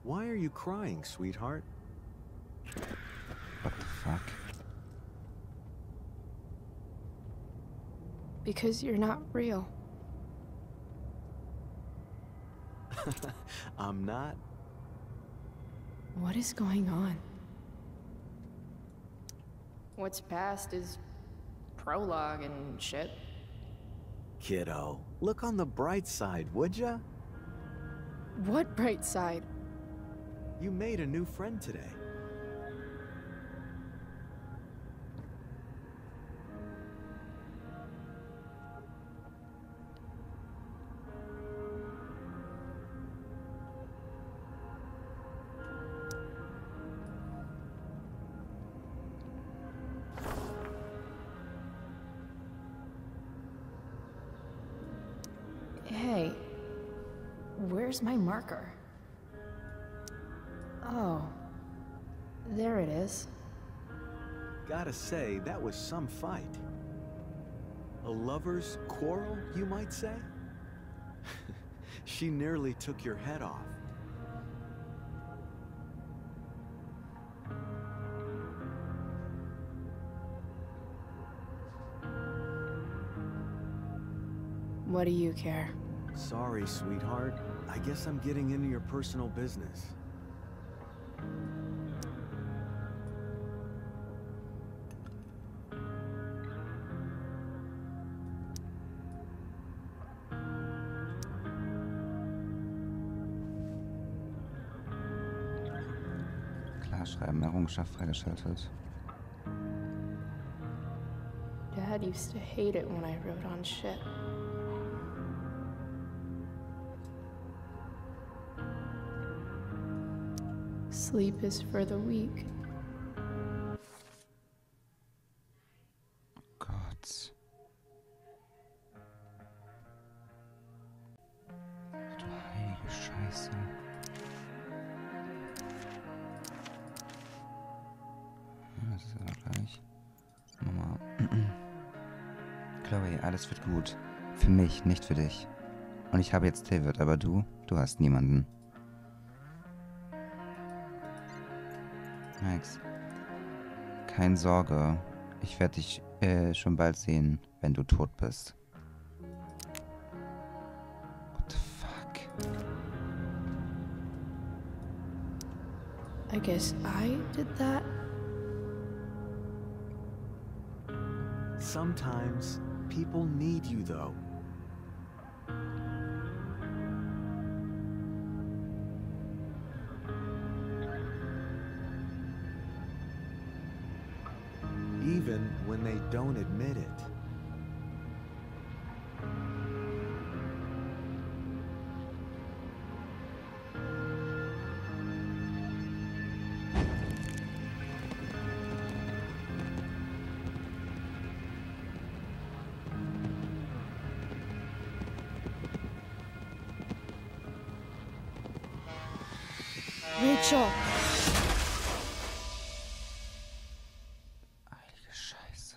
Why are you crying, sweetheart? What the fuck? Because you're not real. I'm not. What is going on? What's past is prologue and shit. Kiddo, look on the bright side, would ya? What bright side? You made a new friend today. Hey, where's my marker? Oh, there it is. Gotta say, that was some fight. A lover's quarrel, you might say? She nearly took your head off. What do you care? Sorry, sweetheart. I guess I'm getting into your personal business. Klarschreiben, Errungenschaft freigeschaltet. Dad used to hate it when I wrote on shit. Sleep is for the weak. Gott. Du heilige Scheiße. Ja, das ist ja gleich. Mama. Chloe, alles wird gut. Für mich, nicht für dich. Und ich habe jetzt David, aber du hast niemanden. Max, keine Sorge, ich werde dich schon bald sehen, wenn du tot bist. What the fuck? I guess I did that? Sometimes people need you, though. Even when they don't admit it. Rachel! Heilige Scheiße.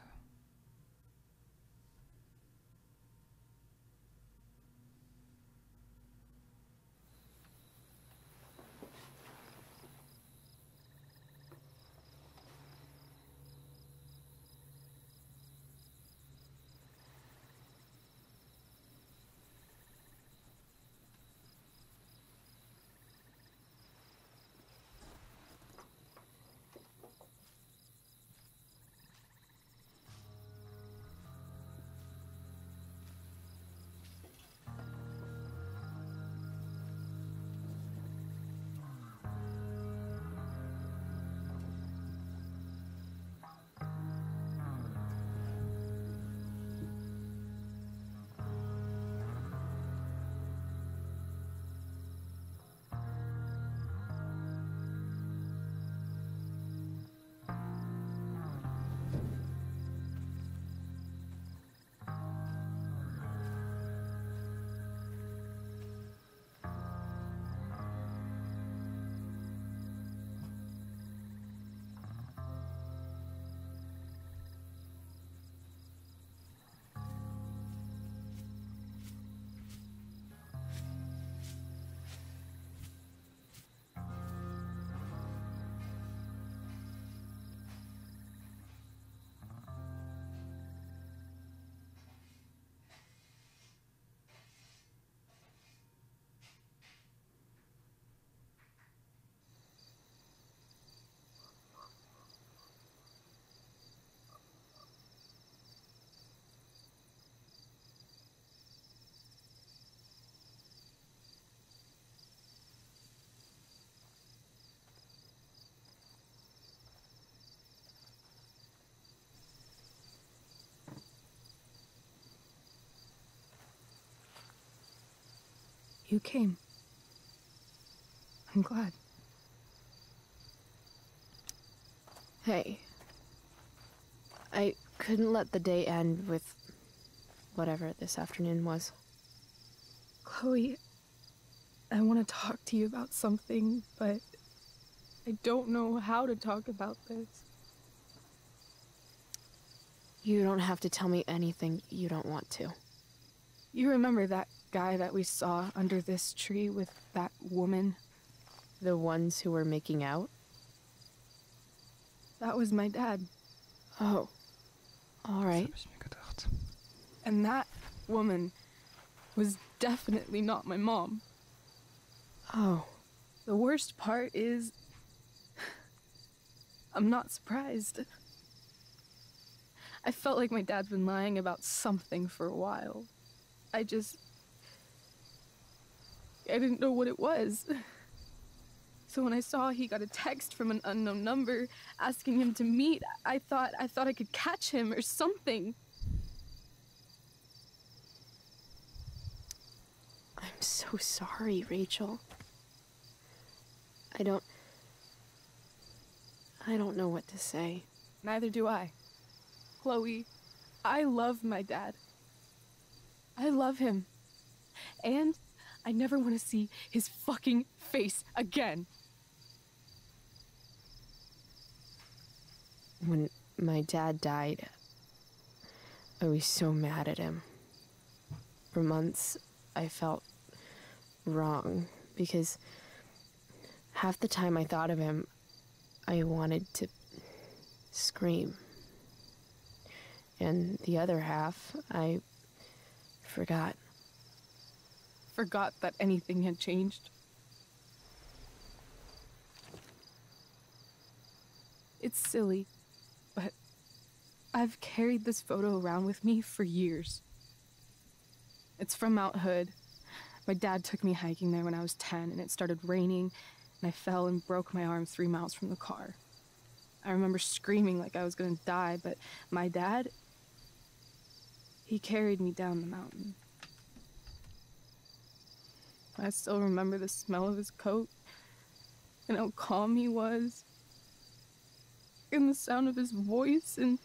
you came. I'm glad. Hey. I couldn't let the day end with whatever this afternoon was. Chloe, I want to talk to you about something, but I don't know how to talk about this. You don't have to tell me anything you don't want to. You remember that guy that we saw under this tree with that woman? The ones who were making out? That was my dad. Oh. All right. Das hab ich mir gedacht. And that woman was definitely not my mom. Oh. The worst part is, I'm not surprised. I felt like my dad's been lying about something for a while. I didn't know what it was. So when I saw he got a text from an unknown number asking him to meet, I thought I could catch him or something. I'm so sorry, Rachel. I don't know what to say. Neither do I. Chloe, I love my dad. I love him. And I never want to see his fucking face again. When my dad died, I was so mad at him. For months, I felt wrong because half the time I thought of him, I wanted to scream. And the other half, I forgot. Forgot that anything had changed. It's silly, but I've carried this photo around with me for years. It's from Mount Hood. My dad took me hiking there when I was 10, and it started raining, and I fell and broke my arm 3 miles from the car. I remember screaming like I was gonna die, but my dad, he carried me down the mountain. I still remember the smell of his coat, and how calm he was, and the sound of his voice, and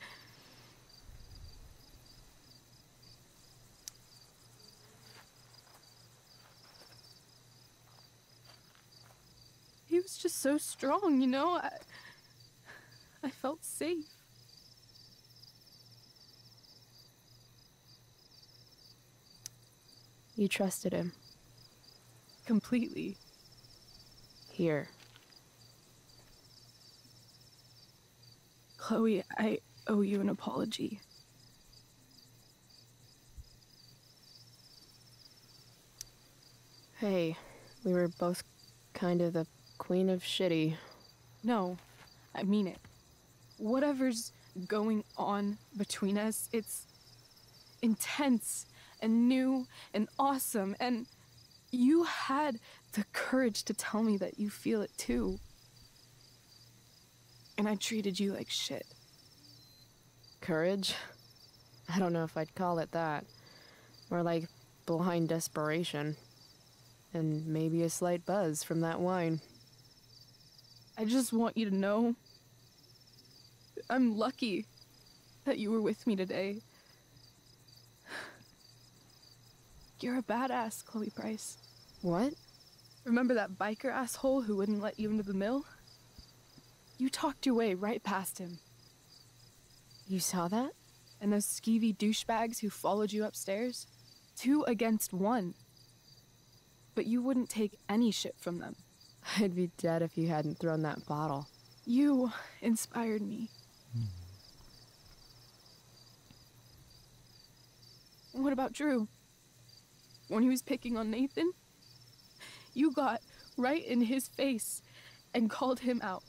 he was just so strong, you know? I felt safe. You trusted him. Completely. Here. Chloe, I owe you an apology. Hey, we were both kind of the queen of shitty. No, I mean it. Whatever's going on between us, it's intense and new and awesome, and you had the courage to tell me that you feel it too. And I treated you like shit. Courage? I don't know if I'd call it that. More like blind desperation. And maybe a slight buzz from that wine. I just want you to know I'm lucky that you were with me today. You're a badass, Chloe Price. What? Remember that biker asshole who wouldn't let you into the mill? You talked your way right past him. You saw that? And those skeevy douchebags who followed you upstairs? 2 against 1. But you wouldn't take any shit from them. I'd be dead if you hadn't thrown that bottle. You inspired me. What about Drew? When he was picking on Nathan? You got right in his face and called him out.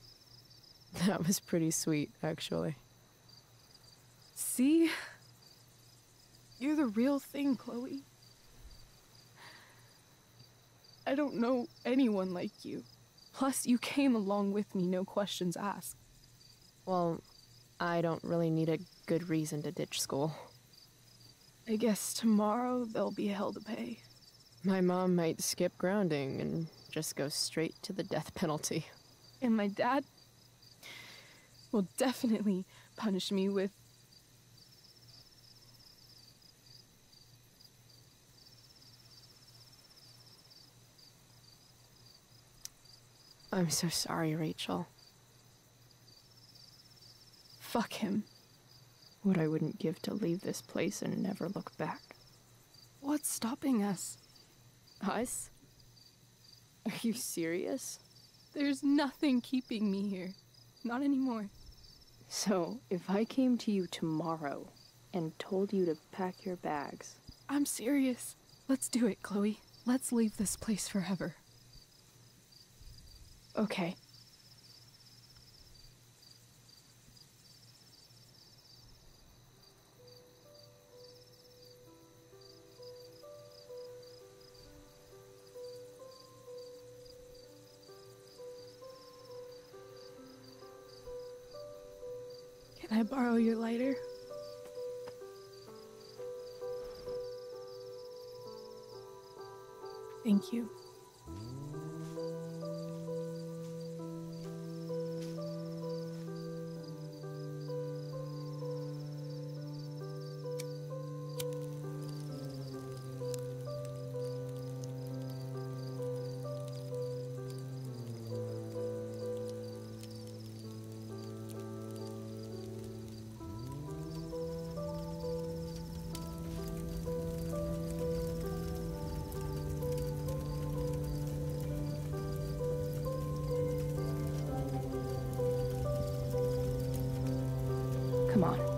That was pretty sweet, actually. See? You're the real thing, Chloe. I don't know anyone like you. Plus, you came along with me, no questions asked. Well, I don't really need a good reason to ditch school. I guess tomorrow there'll be hell to pay. My mom might skip grounding and just go straight to the death penalty. And my dad will definitely punish me with... I'm so sorry, Rachel. Fuck him. What I wouldn't give to leave this place and never look back. What's stopping us? Us? Are you serious? There's nothing keeping me here. Not anymore. So, if I came to you tomorrow and told you to pack your bags... I'm serious. Let's do it, Chloe. Let's leave this place forever. Okay. Can I borrow your lighter? Thank you. Come on.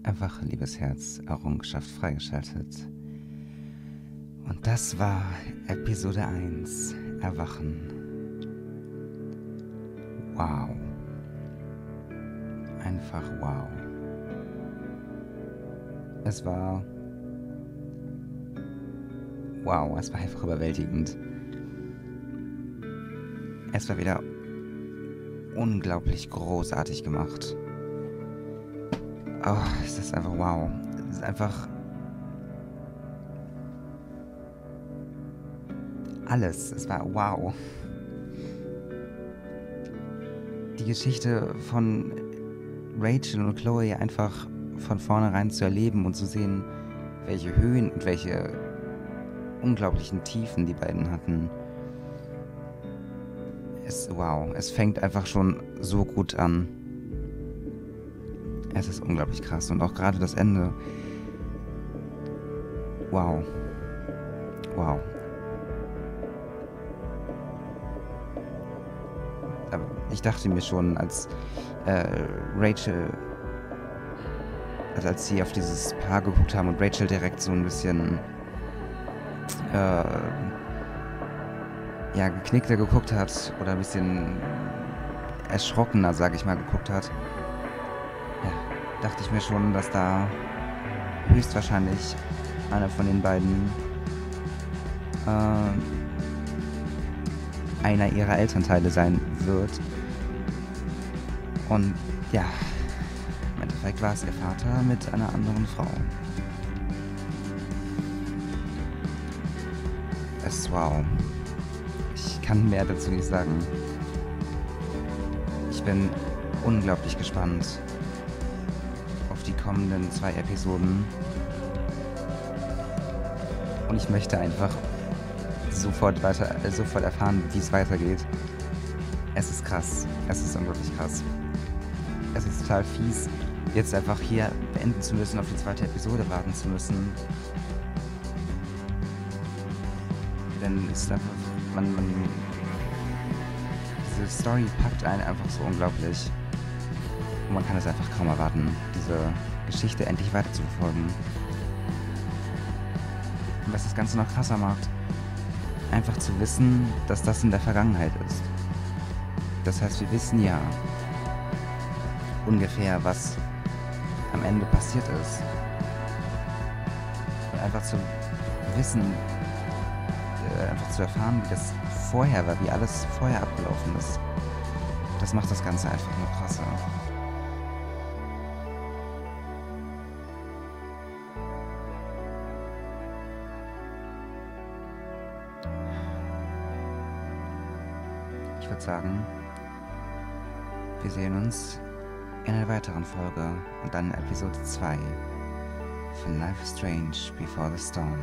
Erwache, liebes Herz, Errungenschaft freigeschaltet. Und das war Episode 1, Erwachen. Wow. Einfach wow. Es war... Wow, es war einfach überwältigend. Es war wieder unglaublich großartig gemacht. Oh, es ist einfach wow. Es ist einfach alles. Es war wow. Die Geschichte von Rachel und Chloe einfach von vornherein zu erleben und zu sehen, welche Höhen und welche unglaublichen Tiefen die beiden hatten. Wow, es fängt einfach schon so gut an. Es ist unglaublich krass und auch gerade das Ende. Wow. Wow. Aber ich dachte mir schon, als Rachel, also als sie auf dieses Paar geguckt haben und Rachel direkt so ein bisschen geknickter geguckt hat oder ein bisschen erschrockener, sag ich mal, geguckt hat, ja, dachte ich mir schon, dass da höchstwahrscheinlich einer von den beiden einer ihrer Elternteile sein wird. Und ja, im Endeffekt war es ihr Vater mit einer anderen Frau. Es ist wow. Ich kann mehr dazu nicht sagen. Ich bin unglaublich gespannt auf die kommenden 2 Episoden. Und ich möchte einfach sofort erfahren, wie es weitergeht. Es ist krass. Es ist unglaublich krass. Es ist total fies, jetzt einfach hier beenden zu müssen, auf die 2. Episode warten zu müssen. Denn es ist einfach, diese Story packt einen einfach so unglaublich. Und man kann es einfach kaum erwarten, diese Geschichte endlich weiterzuverfolgen. Und was das Ganze noch krasser macht, einfach zu wissen, dass das in der Vergangenheit ist. Das heißt, wir wissen ja ungefähr, was am Ende passiert ist. Und einfach zu wissen, einfach zu erfahren, wie das vorher war, wie alles vorher abgelaufen ist. Das macht das Ganze einfach nur krasser. Ich würde sagen, wir sehen uns in einer weiteren Folge und dann in Episode 2 von Life is Strange Before the Storm.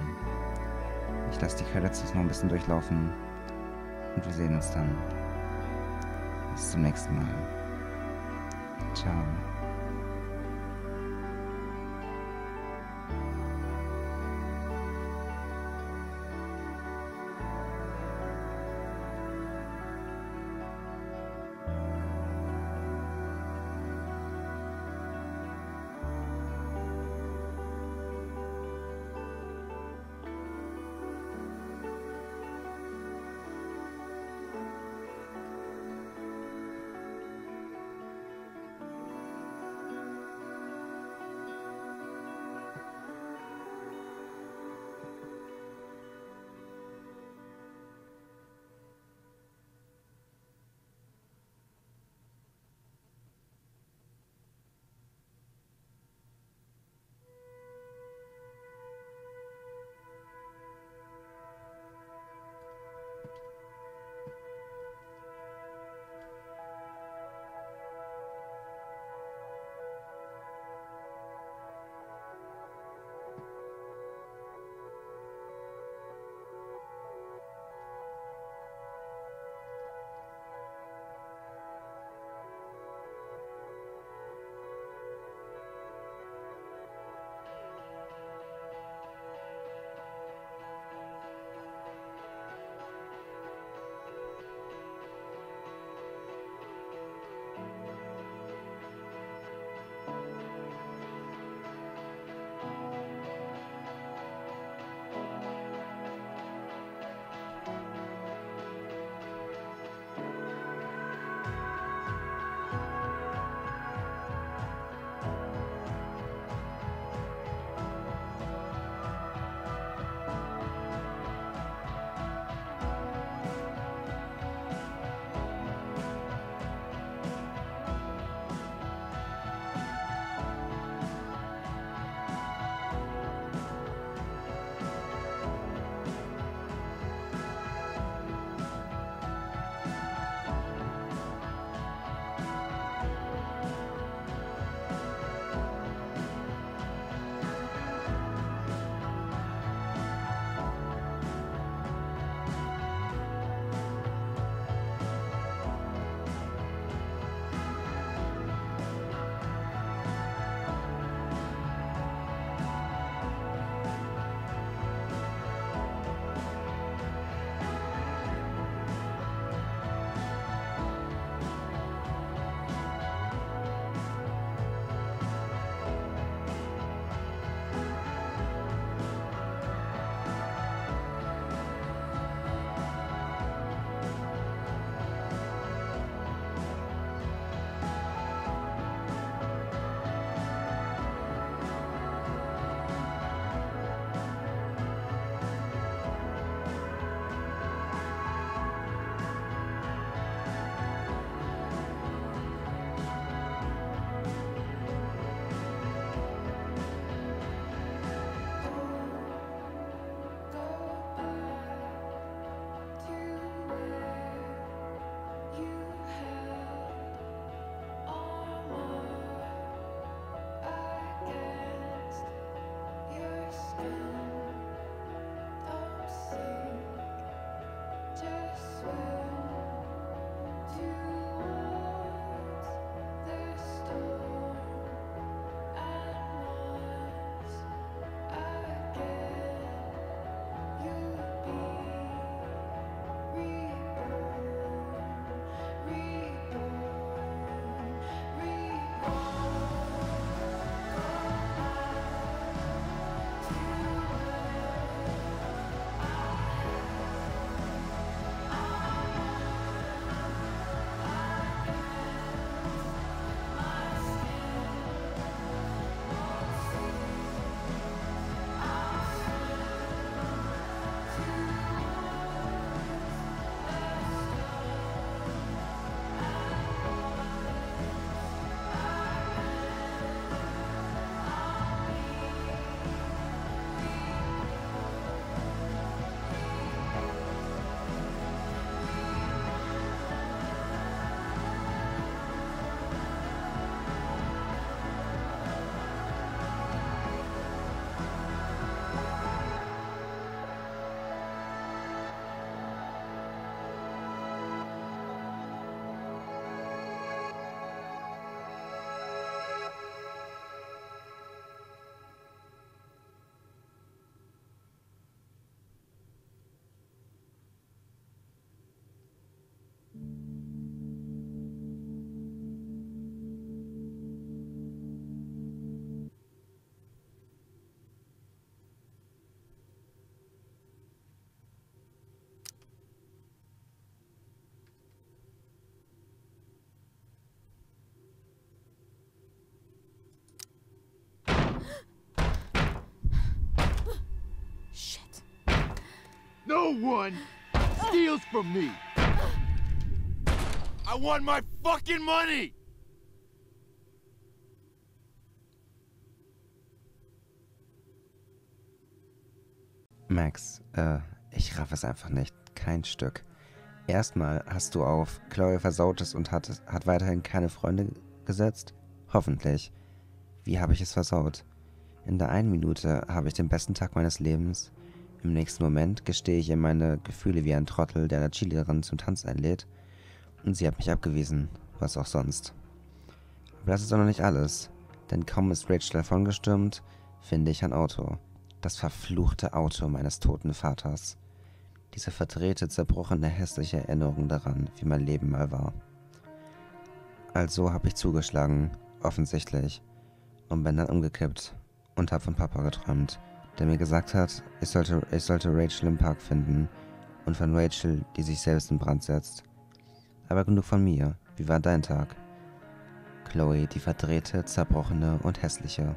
Ich lasse die Credits jetzt noch ein bisschen durchlaufen und wir sehen uns dann. Bis zum nächsten Mal. Ciao. No one steals from me. I want my fucking money. Max, ich raff es einfach nicht. Kein Stück. Erstmal hast du auf Chloe versautes und hat weiterhin keine Freunde gesetzt? Hoffentlich. Wie habe ich es versaut? In der einen Minute habe ich den besten Tag meines Lebens. Im nächsten Moment gestehe ich ihr meine Gefühle wie ein Trottel, der eine Cheerleaderin zum Tanz einlädt. Und sie hat mich abgewiesen. Was auch sonst. Aber das ist doch noch nicht alles. Denn kaum ist Rachel davongestürmt, finde ich ein Auto. Das verfluchte Auto meines toten Vaters. Diese verdrehte, zerbrochene, hässliche Erinnerung daran, wie mein Leben mal war. Also habe ich zugeschlagen, offensichtlich, und bin dann umgekippt und habe von Papa geträumt, der mir gesagt hat, ich sollte Rachel im Park finden und von Rachel, die sich selbst in Brand setzt. Aber genug von mir. Wie war dein Tag? Chloe, die verdrehte, zerbrochene und hässliche.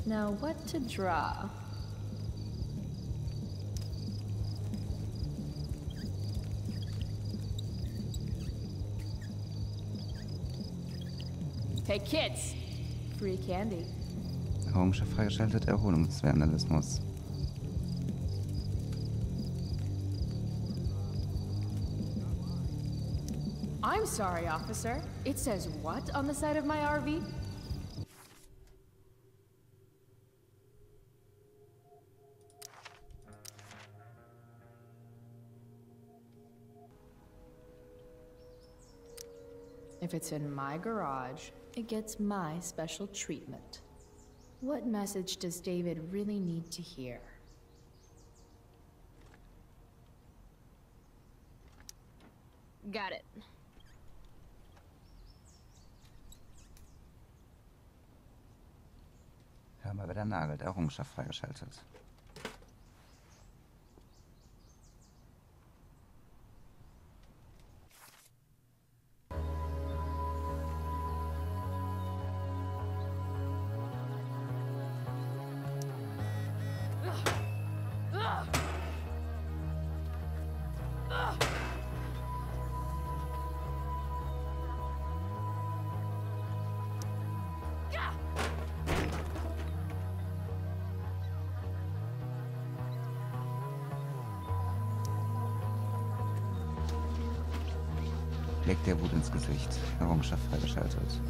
Now, what to draw? Hey kids! Free candy. Raumschiff freigeschaltet, Erholungsvandalismus. I'm sorry, officer. It says what on the side of my RV? If it's in my garage, it gets my special treatment. What message does David really need to hear? Got it. Hör mal, wer da nagelt. Errungenschaft freigeschaltet. Blick der Wut ins Gesicht. Errungenschaft freigeschaltet.